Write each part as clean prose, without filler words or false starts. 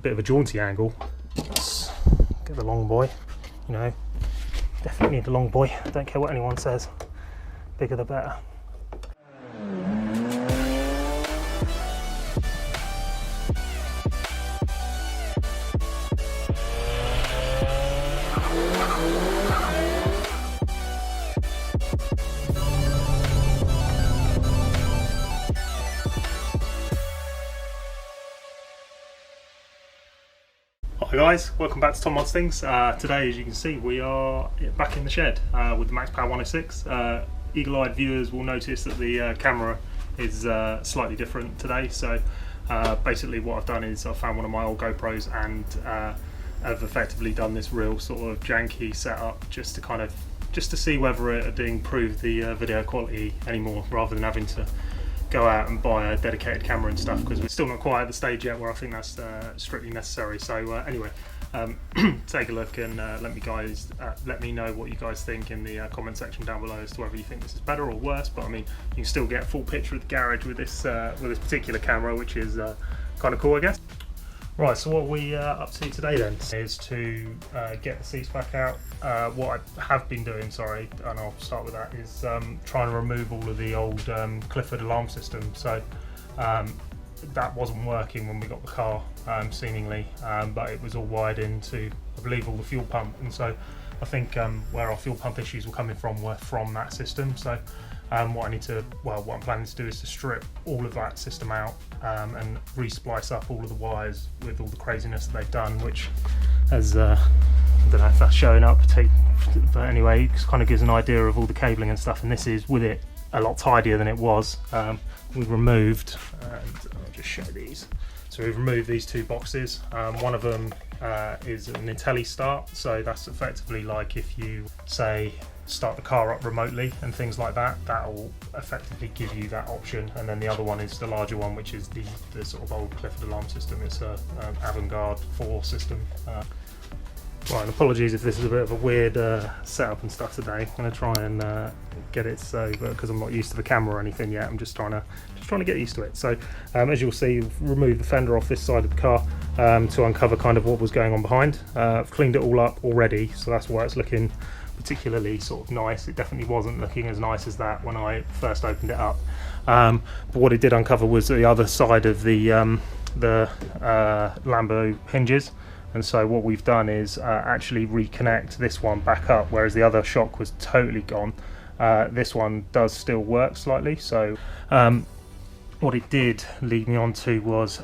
Bit of a jaunty angle. Let's get the long boy, you know, definitely need the long boy. I don't care what anyone says, bigger the better. Hi guys, welcome back to Tom Mods Things. Today, as you can see, we are back in the shed with the Max Power 106. Eagle-eyed viewers will notice that the camera is slightly different today. So basically what I've done is I've found one of my old GoPros and have effectively done this real sort of janky setup just to see whether it would improve the video quality anymore, rather than having to go out and buy a dedicated camera and stuff, because we're still not quite at the stage yet where I think that's strictly necessary. So anyway, take a look and let me know what you guys think in the comment section down below as to whether you think this is better or worse. But I mean, you can still get a full picture of the garage with this particular camera, which is kind of cool, I guess. Right, so what we up to today then is to get the seats back out. What I have been doing, and I'll start with that, is trying to remove all of the old Clifford alarm system. So that wasn't working when we got the car, seemingly, but it was all wired into, I believe, all the fuel pump. And so I think where our fuel pump issues were coming from were from that system. So what I'm planning to do is to strip all of that system out and re-splice up all of the wires with all the craziness that they've done, which has, I don't know if that's showing up, but anyway, it kind of gives an idea of all the cabling and stuff, and this is, with it, a lot tidier than it was. We've removed, and I'll just show these. So we've removed these two boxes. One of them is an Intelli start, so that's effectively like if you, say, start the car up remotely and things like that, that will effectively give you that option. And then the other one is the larger one, which is the sort of old Clifford alarm system. It's a Avant-Garde 4 system. Right, and apologies if this is a bit of a weird setup and stuff today. I'm going to try and get it so, because I'm not used to the camera or anything yet, I'm just trying to get used to it. So as you'll see, remove the fender off this side of the car to uncover kind of what was going on behind. I've cleaned it all up already, so that's why it's looking particularly sort of nice. It definitely wasn't looking as nice as that when I first opened it up. But what it did uncover was the other side of the Lambo hinges. And so what we've done is actually reconnect this one back up, whereas the other shock was totally gone. This one does still work slightly. So what it did lead me on to was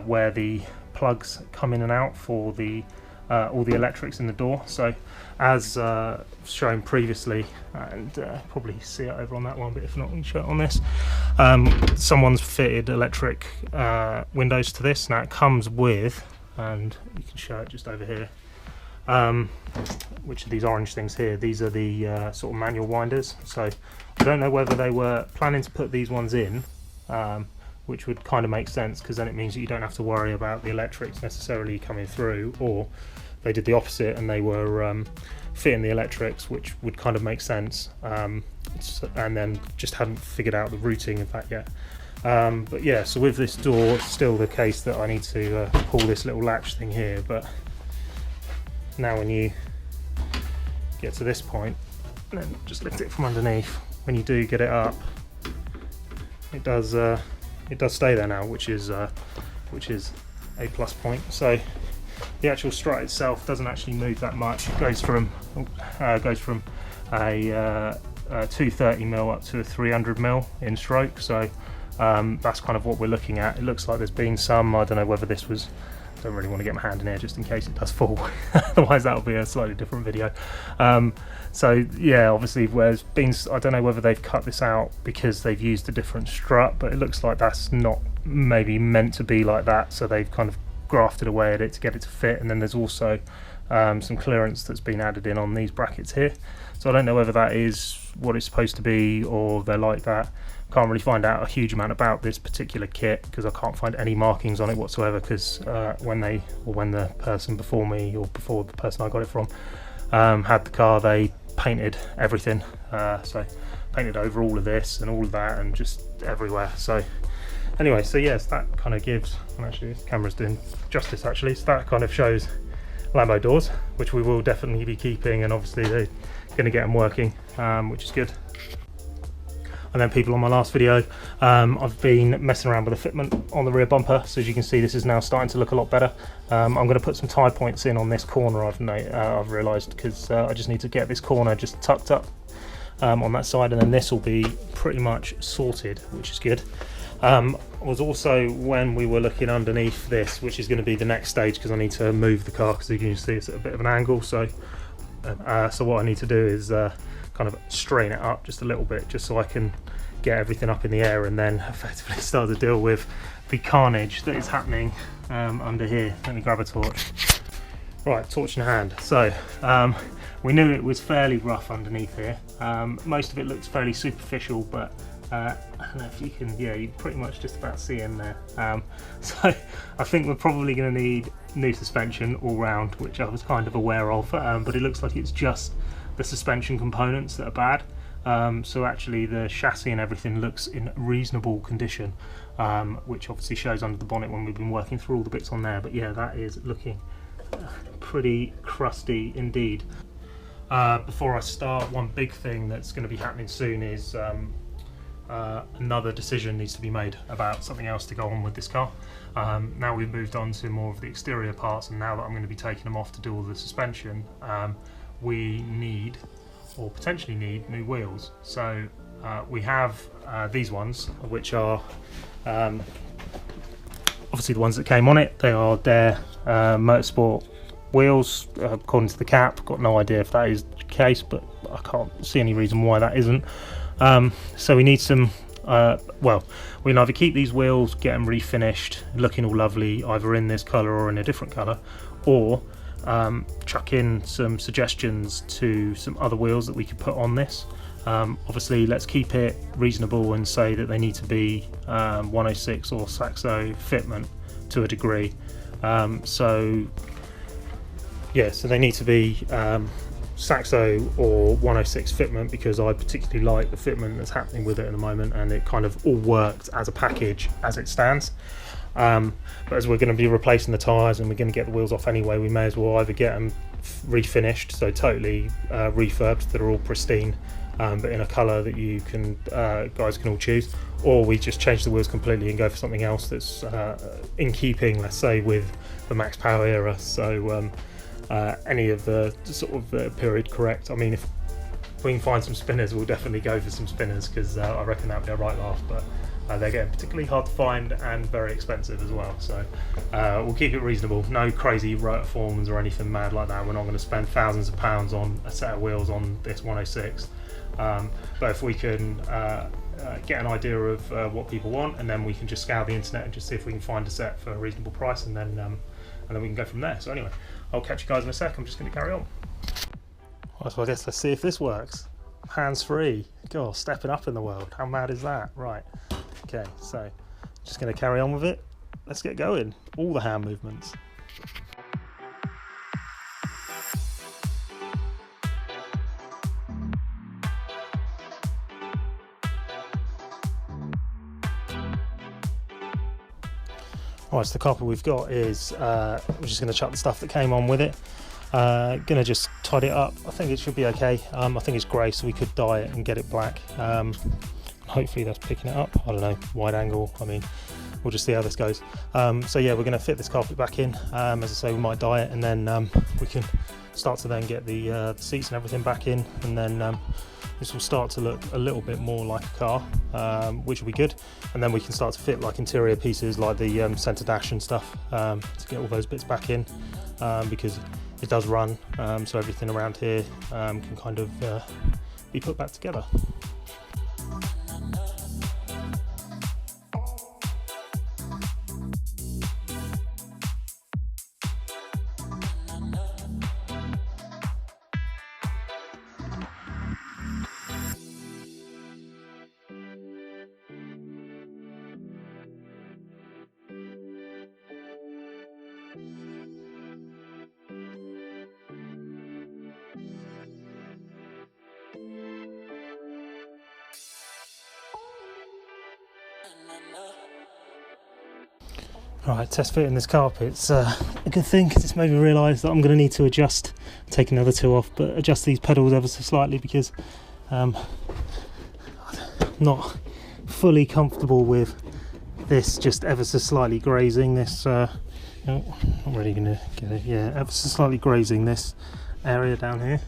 where the plugs come in and out for all the electrics in the door. So as shown previously, and probably see it over on that one, but if not, we can show it on this. Someone's fitted electric windows to this. Now it comes with, and you can show it just over here, which are these orange things here. These are the sort of manual winders. So I don't know whether they were planning to put these ones in, which would kind of make sense, because then it means that you don't have to worry about the electrics necessarily coming through, or they did the opposite and they were fitting the electrics, which would kind of make sense, and then just hadn't figured out the routing of that yet. But yeah, so with this door, it's still the case that I need to pull this little latch thing here, but now when you get to this point, and then just lift it from underneath, when you do get it up, it does stay there now, which is a plus point. So the actual strut itself doesn't actually move that much. It goes from a 230mm up to a 300mm in stroke. So that's kind of what we're looking at. It looks like there's been some, I don't know whether this was, I don't really want to get my hand in here just in case it does fall, otherwise that'll be a slightly different video. So yeah, obviously there's been, I don't know whether they've cut this out because they've used a different strut, but it looks like that's not maybe meant to be like that, so they've kind of grafted away at it to get it to fit. And then there's also some clearance that's been added in on these brackets here. So I don't know whether that is what it's supposed to be or they're like that. Can't really find out a huge amount about this particular kit because I can't find any markings on it whatsoever, because when the person before me, or before the person I got it from, had the car, they painted everything. So painted over all of this and all of that and just everywhere. So Anyway, so yes, that kind of gives, and actually this camera's doing justice actually, so that kind of shows Lambo doors, which we will definitely be keeping, and obviously they're going to get them working, which is good. And then people, on my last video, I've been messing around with the fitment on the rear bumper, so as you can see this is now starting to look a lot better. I'm going to put some tie points in on this corner, I've realised, because I just need to get this corner just tucked up on that side, and then this will be pretty much sorted, which is good. Was also, when we were looking underneath this, which is going to be the next stage, because I need to move the car, because you can see it's at a bit of an angle, so what I need to do is kind of straighten it up just a little bit, just so I can get everything up in the air and then effectively start to deal with the carnage that is happening under here. Let me grab a torch. Right, torch in hand. So we knew it was fairly rough underneath here. Most of it looks fairly superficial, but I don't know if you can, yeah, you pretty much just about see in there. So I think we're probably going to need new suspension all round, which I was kind of aware of, but it looks like it's just the suspension components that are bad. So actually the chassis and everything looks in reasonable condition, which obviously shows under the bonnet when we've been working through all the bits on there. But yeah, that is looking pretty crusty indeed. Before I start, one big thing that's going to be happening soon is another decision needs to be made about something else to go on with this car. Now we've moved on to more of the exterior parts, and now that I'm going to be taking them off to do all the suspension, we need, or potentially need, new wheels. So we have these ones, which are obviously the ones that came on it. They are Dare Motorsport wheels, according to the cap. Got no idea if that is the case, but I can't see any reason why that isn't. So we need some, well, we can either keep these wheels, get them refinished, looking all lovely, either in this colour or in a different colour, or chuck in some suggestions to some other wheels that we could put on this. Obviously let's keep it reasonable and say that they need to be 106 or Saxo fitment to a degree. So they need to be Saxo or 106 fitment, because I particularly like the fitment that's happening with it at the moment, and it kind of all works as a package as it stands. But as we're going to be replacing the tyres and we're going to get the wheels off anyway, we may as well either get them refinished, so totally refurbed, that are all pristine, but in a colour that you can guys can all choose, or we just change the wheels completely and go for something else that's in keeping, let's say, with the max power era. So any of the sort of period correct. I mean, if we can find some spinners, we'll definitely go for some spinners, because I reckon that would be a right laugh, but they're getting particularly hard to find and very expensive as well. So we'll keep it reasonable, no crazy rotiforms or anything mad like that. We're not going to spend thousands of pounds on a set of wheels on this 106, but if we can get an idea of what people want, and then we can just scour the internet and just see if we can find a set for a reasonable price, and then we can go from there. So anyway, I'll catch you guys in a sec. I'm just going to carry on. Right, so I guess let's see if this works. Hands-free. God, stepping up in the world. How mad is that? Right. Okay, so just going to carry on with it. Let's get going. All the hand movements. Right, so the carpet we've got is, we're just going to chuck the stuff that came on with it. Going to just tidy it up. I think it should be okay. I think it's grey, so we could dye it and get it black. Hopefully that's picking it up. I don't know, wide angle. I mean, we'll just see how this goes. So yeah, we're going to fit this carpet back in. As I say, we might dye it, and then we can start to then get the seats and everything back in, and then this will start to look a little bit more like a car, which will be good. And then we can start to fit like interior pieces like the centre dash and stuff, to get all those bits back in, because it does run, so everything around here can kind of be put back together. Right, test fitting this carpet. It's a good thing because it's made me realise that I'm going to need to take another two off, but adjust these pedals ever so slightly because I'm not fully comfortable with this just ever so slightly grazing this. No, I'm really going to get it. Yeah, ever so slightly grazing this area down here.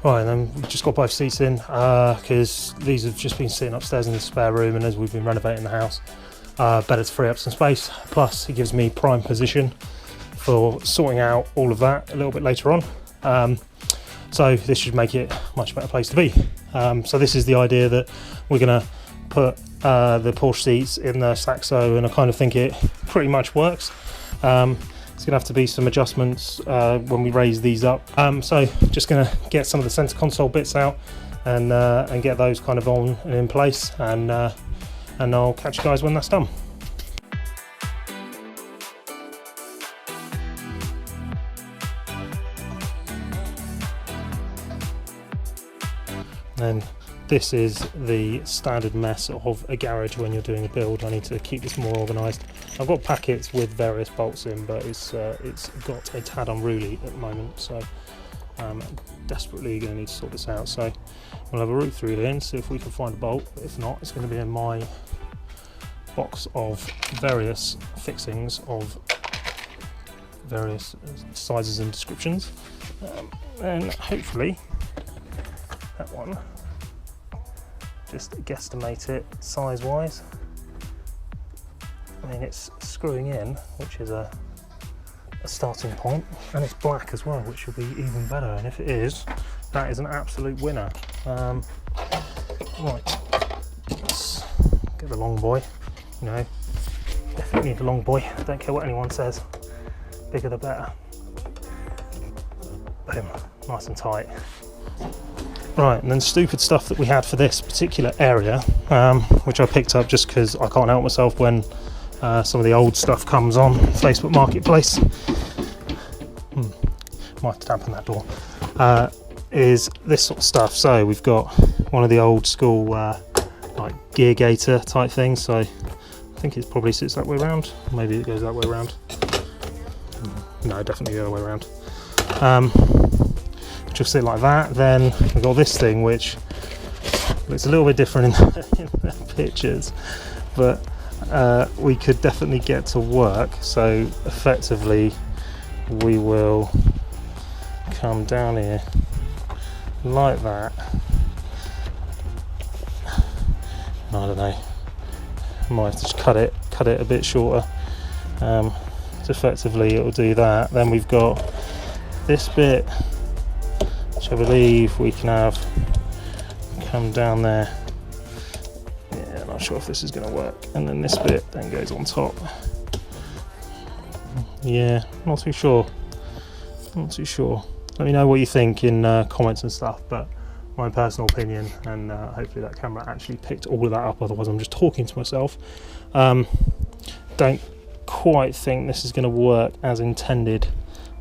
Right, and then we've just got both seats in because these have just been sitting upstairs in the spare room, and as we've been renovating the house, better to free up some space. Plus, it gives me prime position for sorting out all of that a little bit later on. So this should make it a much better place to be. So this is the idea that we're going to put the Porsche seats in the Saxo, and I kind of think it pretty much works. It's going to have to be some adjustments when we raise these up. So just going to get some of the centre console bits out and get those kind of on and in place, and I'll catch you guys when that's done. And this is the standard mess of a garage when you're doing a build. I need to keep this more organised. I've got packets with various bolts in, but it's got a tad unruly at the moment, so desperately going to need to sort this out. So we'll have a root through it in, see if we can find a bolt. If not, it's going to be in my box of various fixings of various sizes and descriptions, and hopefully that one, just guesstimate it size wise. I mean, it's screwing in, which is a starting point, and it's black as well, which will be even better. And if it is, that is an absolute winner. Right, let's get the long boy. You know, definitely need the long boy. Don't care what anyone says, bigger the better. Boom, nice and tight. Right, and then stupid stuff that we had for this particular area, which I picked up just because I can't help myself when some of the old stuff comes on Facebook Marketplace. Might have to dampen that door. Is this sort of stuff. So we've got one of the old school like gear gator type things. So I think it probably sits that way around. Maybe it goes that way around. No, definitely the other way around. Which will sit like that. Then we've got this thing which looks a little bit different in the pictures, but we could definitely get to work. So effectively we will come down here like that. I don't know, might have to just cut it a bit shorter. So effectively it will do that. Then we've got this bit, which I believe we can have come down there. Yeah, I'm not sure if this is going to work. And then this bit then goes on top. Yeah, not too sure. Not too sure. Let me know what you think in comments and stuff, but my personal opinion, and hopefully that camera actually picked all of that up, otherwise I'm just talking to myself. Don't quite think this is going to work as intended.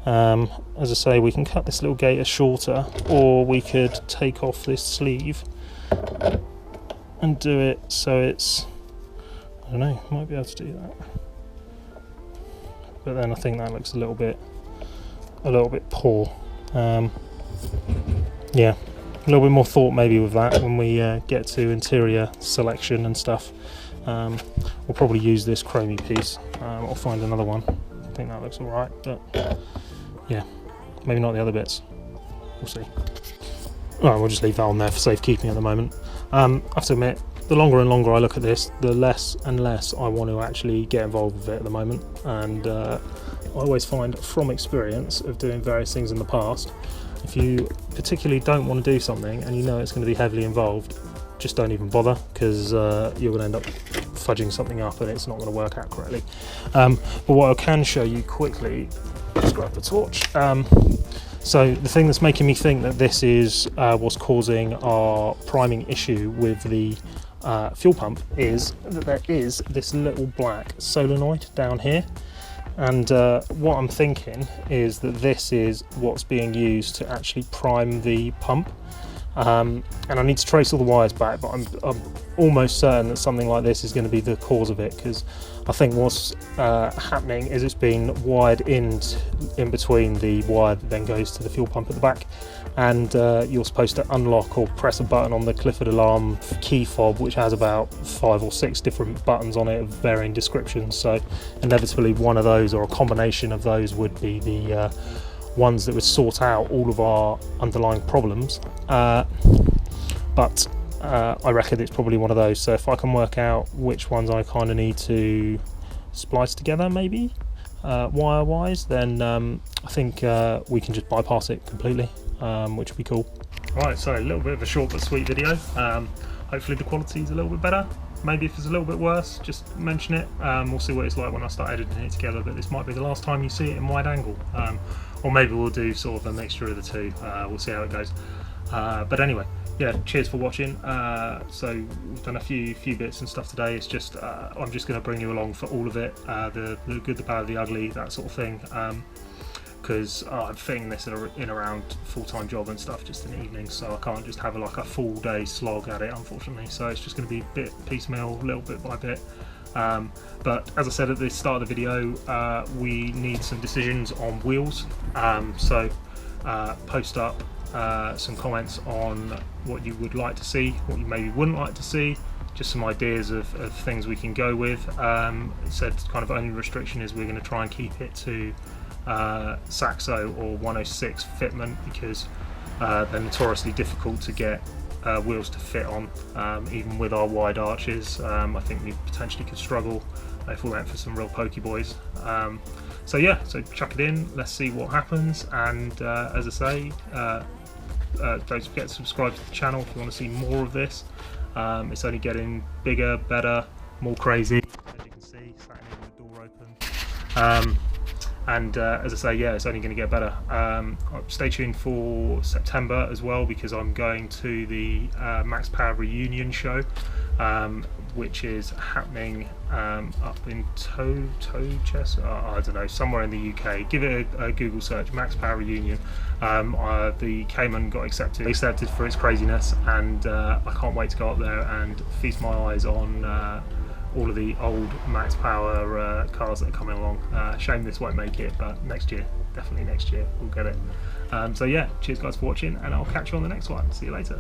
As I say, we can cut this little gator shorter, or we could take off this sleeve and do it so it's, I don't know, might be able to do that. But then I think that looks a little bit poor. Yeah, a little bit more thought maybe with that when we get to interior selection and stuff. We'll probably use this chromey piece, or find another one. I think that looks alright, but yeah, maybe not the other bits. We'll see. Alright, we'll just leave that on there for safekeeping at the moment. I have to admit, the longer and longer I look at this, the less and less I want to actually get involved with it at the moment. And I always find from experience of doing various things in the past, if you particularly don't want to do something and you know it's going to be heavily involved, just don't even bother, because you're going to end up fudging something up and it's not going to work out correctly. But what I can show you quickly, let's grab the torch. So the thing that's making me think that this is what's causing our priming issue with the fuel pump is that there is this little black solenoid down here. And what I'm thinking is that this is what's being used to actually prime the pump. And I need to trace all the wires back, but I'm almost certain that something like this is going to be the cause of it, because I think what's happening is it's been wired in between the wire that then goes to the fuel pump at the back, and you're supposed to unlock or press a button on the Clifford alarm key fob, which has about 5 or 6 different buttons on it of varying descriptions. So inevitably one of those, or a combination of those, would be the ones that would sort out all of our underlying problems, but I reckon it's probably one of those. So if I can work out which ones I kind of need to splice together, maybe wire wise, then I think we can just bypass it completely, which would be cool. Right, so a little bit of a short but sweet video. Hopefully the quality is a little bit better. Maybe if it's a little bit worse, just mention it. We'll see what it's like when I start editing it together, but this might be the last time you see it in wide angle. Or maybe we'll do sort of a mixture of the two. We'll see how it goes. But anyway, yeah, cheers for watching. So we've done a few bits and stuff today. It's just I'm just going to bring you along for all of it, the good, the bad, the ugly, that sort of thing. Because I'm fitting this in around full-time job and stuff just in the evenings, so I can't just have like a full day slog at it, unfortunately. So it's just going to be a bit piecemeal, a little bit by bit. But as I said at the start of the video, we need some decisions on wheels. So post up some comments on what you would like to see, what you maybe wouldn't like to see, just some ideas of things we can go with. It said kind of only restriction is we're going to try and keep it to Saxo or 106 fitment, because they're notoriously difficult to get wheels to fit on, even with our wide arches. I think we potentially could struggle if we went for some real pokey boys. So yeah, so chuck it in, let's see what happens. And as I say, don't forget to subscribe to the channel if you want to see more of this. It's only getting bigger, better, more crazy, as you can see, sat in with the door open. And as I say, yeah, it's only going to get better. Stay tuned for September as well, because I'm going to the Max Power reunion show, which is happening up in Towchester, I don't know, somewhere in the UK. Give it a Google search, Max Power reunion. The Cayman got accepted for its craziness, and I can't wait to go up there and feast my eyes on all of the old Max Power cars that are coming along. Shame this won't make it, but next year, definitely next year, we'll get it. So yeah, cheers guys for watching, and I'll catch you on the next one. See you later.